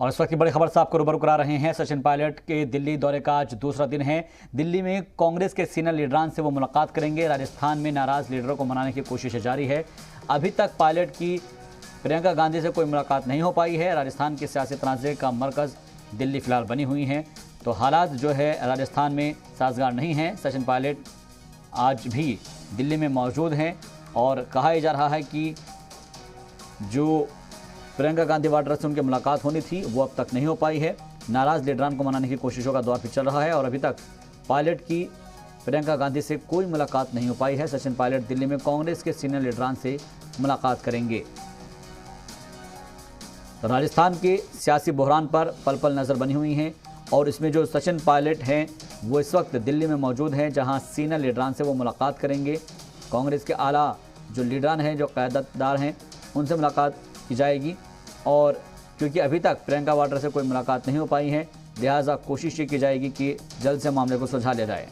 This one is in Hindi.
और इस वक्त की बड़ी खबर से आपको रूबरू करा रहे हैं। सचिन पायलट के दिल्ली दौरे का आज दूसरा दिन है। दिल्ली में कांग्रेस के सीनियर लीडरान से वो मुलाकात करेंगे। राजस्थान में नाराज लीडरों को मनाने की कोशिश जारी है। अभी तक पायलट की प्रियंका गांधी से कोई मुलाकात नहीं हो पाई है। राजस्थान के सियासी तनाज़े का मरकज़ दिल्ली फिलहाल बनी हुई है, तो हालात जो है राजस्थान में साजगार नहीं है। सचिन पायलट आज भी दिल्ली में मौजूद हैं और कहा जा रहा है कि जो प्रियंका गांधी वाड्रा से उनकी मुलाकात होनी थी वो अब तक नहीं हो पाई है। नाराज लीडरान को मनाने की कोशिशों का दौर भी चल रहा है और अभी तक पायलट की प्रियंका गांधी से कोई मुलाकात नहीं हो पाई है। सचिन पायलट दिल्ली में कांग्रेस के सीनियर लीडरान से मुलाकात करेंगे। तो राजस्थान के सियासी बहरान पर पल पल नज़र बनी हुई हैं और इसमें जो सचिन पायलट हैं वो इस वक्त दिल्ली में मौजूद हैं, जहां सीनियर लीडरान से वो मुलाकात करेंगे। कांग्रेस के आला जो लीडरान हैं, जो क़यादतदार हैं, उनसे मुलाकात की जाएगी। और क्योंकि अभी तक प्रियंका वाड्रा से कोई मुलाकात नहीं हो पाई है, लिहाजा कोशिश ये की जाएगी कि जल्द से मामले को सुलझा लिया जाए।